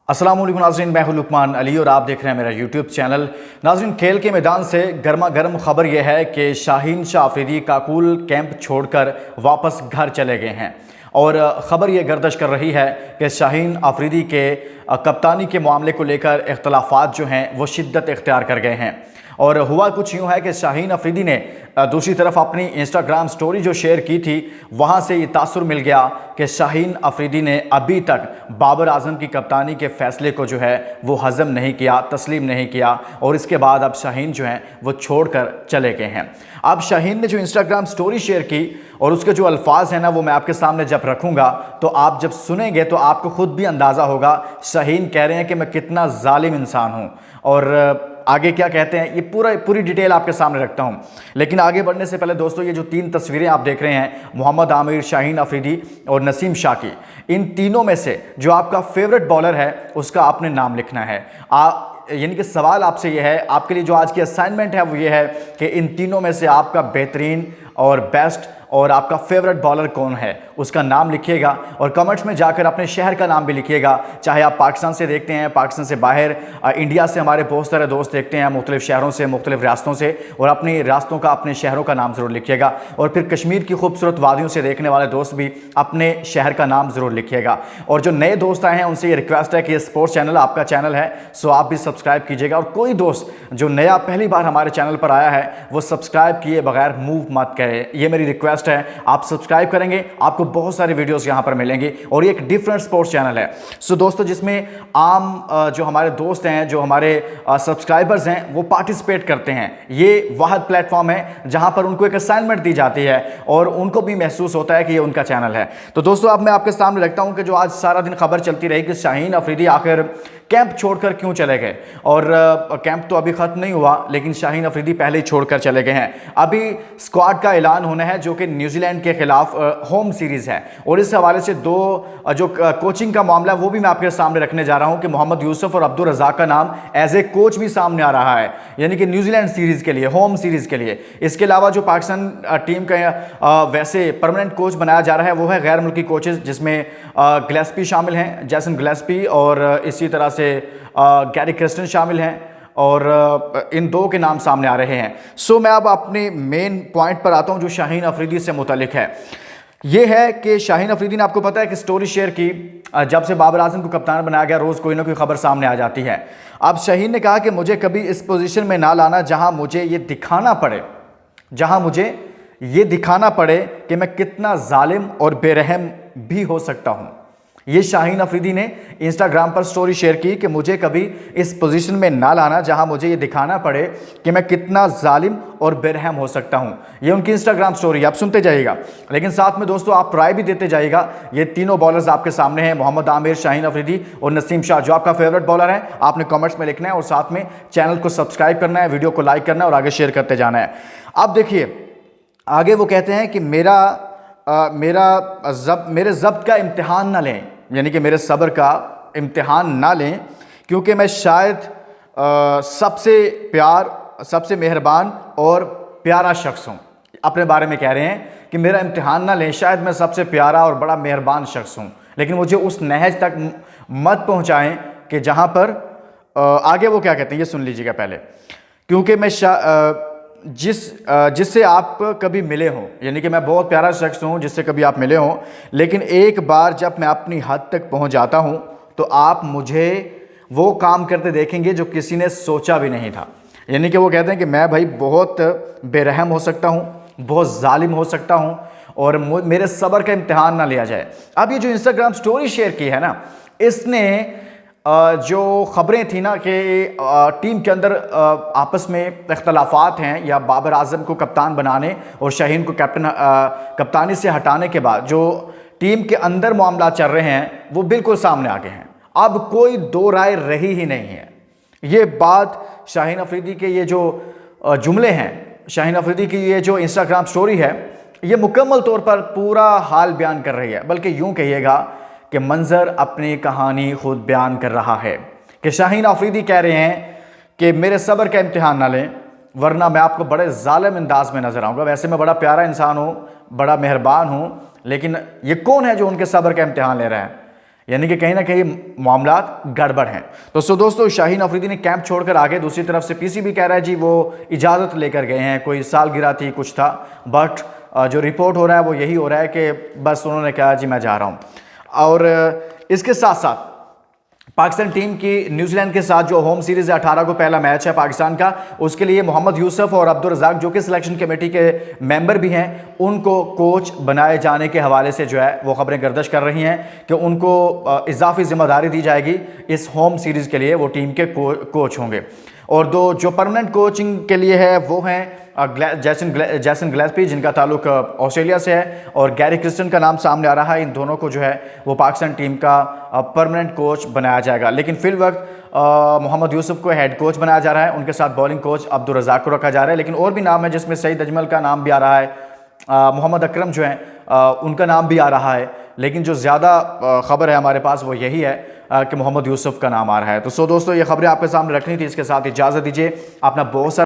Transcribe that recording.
अस्सलाम वालेकुम नाज़रीन, मैं हूं लुकमान अली और आप देख रहे हैं मेरा यूट्यूब चैनल। नाज़रीन, खेल के मैदान से गर्मा गर्म खबर यह है कि शाहीन शाह अफरीदी काकुल कैंप छोड़कर वापस घर चले गए हैं और ख़बर यह गर्दिश कर रही है कि शाहीन अफरीदी के कप्तानी के मामले को लेकर इख्तलाफात जो हैं वो शिद्दत इख्तियार कर गए हैं। और हुआ कुछ यूँ है कि शाहीन अफरीदी ने दूसरी तरफ अपनी इंस्टाग्राम स्टोरी जो शेयर की थी, वहाँ से ये तासुर मिल गया कि शाहीन अफरीदी ने अभी तक बाबर आजम की कप्तानी के फ़ैसले को जो है वो हज़म नहीं किया, तस्लीम नहीं किया और इसके बाद अब शाहीन जो हैं वो छोड़कर चले गए हैं। अब शाहीन ने जो इंस्टाग्राम स्टोरी शेयर की और उसके जो अल्फाज हैं ना, वो मैं आपके सामने जब रखूँगा तो आप जब सुनेंगे तो आपको ख़ुद भी अंदाज़ा होगा शाहीन कह रहे हैं कि मैं कितना जालिम इंसान हूँ। और आगे क्या कहते हैं ये पूरी डिटेल आपके सामने रखता हूं। लेकिन आगे बढ़ने से पहले दोस्तों, ये जो तीन तस्वीरें आप देख रहे हैं मोहम्मद आमिर, शाहीन अफरीदी और नसीम शाह की, इन तीनों में से जो आपका फेवरेट बॉलर है उसका आपने नाम लिखना है। यानी कि सवाल आपसे यह है, आपके लिए जो आज की असाइनमेंट है वो ये है कि इन तीनों में से आपका बेहतरीन और बेस्ट और आपका फेवरेट बॉलर कौन है उसका नाम लिखिएगा और कमेंट्स में जाकर अपने शहर का नाम भी लिखिएगा। चाहे आप पाकिस्तान से देखते हैं, पाकिस्तान से बाहर, इंडिया से हमारे बहुत सारे दोस्त देखते हैं, मुख्तलिफ शहरों से, मुख्तलिफ रियासतों से, और अपनी रियासतों का, अपने शहरों का नाम ज़रूर लिखिएगा। और फिर कश्मीर की खूबसूरत वादियों से देखने वाले दोस्त भी अपने शहर का नाम ज़रूर लिखिएगा। और जो नए दोस्त आए हैं उनसे ये रिक्वेस्ट है कि ये स्पोर्ट्स चैनल आपका चैनल है, सो आप भी सब्सक्राइब कीजिएगा। और कोई दोस्त जो नया पहली बार हमारे चैनल पर आया है वो सब्सक्राइब किए बगैर मूव मत करे, ये मेरी रिक्वेस्ट है। आप सब्सक्राइब करेंगे, आपको बहुत सारे वीडियोस यहां पर मिलेंगे और ये एक डिफरेंट स्पोर्ट्स चैनल है। सो दोस्तों, जिसमें आम जो हमारे दोस्त हैं, जो हमारे सब्सक्राइबर्स हैं, वो पार्टिसिपेट करते हैं। ये वाहिद प्लेटफॉर्म है जहां पर उनको एक असाइनमेंट दी जाती है और उनको भी महसूस होता है कि ये उनका चैनल है। तो दोस्तों, अब मैं आपके सामने रखता हूं कि जो आज सारा दिन खबर चलती रही कि शाहीन अफरीदी आखिर कैंप छोड़कर क्यों चले गए। और कैंप तो अभी खत्म नहीं हुआ, लेकिन शाहीन अफरीदी पहले ही छोड़कर चले गए हैं। अभी स्क्वाड का ऐलान होना है जो कि न्यूजीलैंड के खिलाफ होम सीरीज़ है। और इस हवाले से दो जो कोचिंग का मामला है वो भी मैं आपके सामने रखने जा रहा हूं कि मोहम्मद यूसुफ और अब्दुल रज़ाक का नाम एज ए कोच भी सामने आ रहा है, यानी कि न्यूजीलैंड सीरीज़ के लिए, होम सीरीज़ के लिए। इसके अलावा जो पाकिस्तान टीम का वैसे परमानेंट कोच बनाया जा रहा है वो है गैर मुल्की कोचेज़, जिसमें गिलेस्पी शामिल हैं, जैसन गिलेस्पी, और इसी तरह से गैरी क्रिस्टन शामिल हैं, और इन दो के नाम सामने आ रहे हैं। सो मैं अब अपने मेन पॉइंट पर आता हूं जो शाहीन अफरीदी से मुतालिक है। ये है कि शाहीन अफरीदी ने, आपको पता है कि स्टोरी शेयर की, जब से बाबर आजम को कप्तान बनाया गया रोज़ कोई ना कोई खबर सामने आ जाती है। अब शाहीन ने कहा कि मुझे कभी इस पोजीशन में ना लाना जहां मुझे ये दिखाना पड़े कि मैं कितना जालिम और बेरहम भी हो सकता हूं। ये शाहीन अफरीदी ने इंस्टाग्राम पर स्टोरी शेयर की कि मुझे कभी इस पोजीशन में ना लाना जहां मुझे ये दिखाना पड़े कि मैं कितना जालिम और बेरहम हो सकता हूं। ये उनकी इंस्टाग्राम स्टोरी, आप सुनते जाइएगा, लेकिन साथ में दोस्तों आप राय भी देते जाइएगा। ये तीनों बॉलर्स आपके सामने हैं, मोहम्मद आमिर, शाहीन अफरीदी और नसीम शाह। जो आपका फेवरेट बॉलर है आपने कमेंट्स में लिखना है और साथ में चैनल को सब्सक्राइब करना है, वीडियो को लाइक करना है और आगे शेयर करते जाना है। अब देखिए, आगे वो कहते हैं कि मेरे ज़ब्त का इम्तिहान ना लें, यानी कि मेरे सब्र का इम्तिहान ना लें, क्योंकि मैं शायद सबसे मेहरबान और प्यारा शख्स हूँ। अपने बारे में कह रहे हैं कि मेरा इम्तिहान ना लें, शायद मैं सबसे प्यारा और बड़ा मेहरबान शख्स हूँ, लेकिन मुझे उस नहज तक मत पहुँचाएँ कि जहाँ पर आगे वो क्या कहते हैं, ये सुन लीजिएगा पहले। क्योंकि मैं जिससे आप कभी मिले हों, यानी कि मैं बहुत प्यारा शख्स हूँ जिससे कभी आप मिले हों, लेकिन एक बार जब मैं अपनी हद तक पहुँच जाता हूँ तो आप मुझे वो काम करते देखेंगे जो किसी ने सोचा भी नहीं था। यानी कि वो कहते हैं कि मैं भाई बहुत बेरहम हो सकता हूँ, बहुत जालिम हो सकता हूँ और मेरे सब्र का इम्तिहान ना लिया जाए। अब ये जो इंस्टाग्राम स्टोरी शेयर की है ना, इसने जो खबरें थी ना कि टीम के अंदर आपस में इख्तलाफात हैं या बाबर आजम को कप्तान बनाने और शाहीन को कप्तानी से हटाने के बाद जो टीम के अंदर मामला चल रहे हैं वो बिल्कुल सामने आ गए हैं। अब कोई दो राय रही ही नहीं है। ये बात शाहीन अफरीदी के ये जो जुमले हैं, शाहीन अफरीदी की ये जो इंस्टाग्राम स्टोरी है, ये मुकम्मल तौर पर पूरा हाल बयान कर रही है। बल्कि यूँ कहिएगा कि मंजर अपनी कहानी खुद बयान कर रहा है कि शाहीन अफरीदी कह रहे हैं कि मेरे सब्र का इम्तिहान ना लें, वरना मैं आपको बड़े जालिम अंदाज में नजर आऊँगा। वैसे मैं बड़ा प्यारा इंसान हूँ, बड़ा मेहरबान हूँ, लेकिन ये कौन है जो उनके सब्र का इम्तिहान ले रहा है? यानी कि कहीं ना कहीं मामलात गड़बड़ हैं। तो दोस्तों, शाहीन अफरीदी ने कैंप छोड़कर आगे, दूसरी तरफ से पीसीबी कह रहा है जी वो इजाज़त लेकर गए हैं, कोई सालगिरह थी, कुछ था, बट जो रिपोर्ट हो रहा है वो यही हो रहा है कि बस उन्होंने कहा जी मैं जा रहा हूँ। और इसके साथ साथ पाकिस्तान टीम की न्यूजीलैंड के साथ जो होम सीरीज है 18 को पहला मैच है पाकिस्तान का, उसके लिए मोहम्मद यूसुफ और अब्दुल रज़ाक जो कि सिलेक्शन कमेटी के मेंबर भी हैं, उनको कोच बनाए जाने के हवाले से जो है वो खबरें गर्दिश कर रही हैं कि उनको इजाफी जिम्मेदारी दी जाएगी। इस होम सीरीज़ के लिए वो टीम के कोच होंगे। और दो जो परमानेंट कोचिंग के लिए है वो हैं जैसन गिलेस्पी, जिनका ताल्लुक ऑस्ट्रेलिया से है, और गैरी क्रिस्टन का नाम सामने आ रहा है। इन दोनों को जो है वो पाकिस्तान टीम का परमानेंट कोच बनाया जाएगा। लेकिन फिल वक्त मोहम्मद यूसुफ को हेड कोच बनाया जा रहा है, उनके साथ बॉलिंग कोच अब्दुल रज़ाक को रखा जा रहा है। लेकिन और भी नाम है जिसमें सईद अजमल का नाम भी आ रहा है, मोहम्मद अकरम जो हैं उनका नाम भी आ रहा है। लेकिन जो ज़्यादा खबर है हमारे पास वो यही है कि मोहम्मद यूसुफ का नाम आ रहा है। तो दोस्तों, ये खबरें आपके सामने रखनी थी, इसके साथ इजाज़त दीजिए। अपना बहुत सारा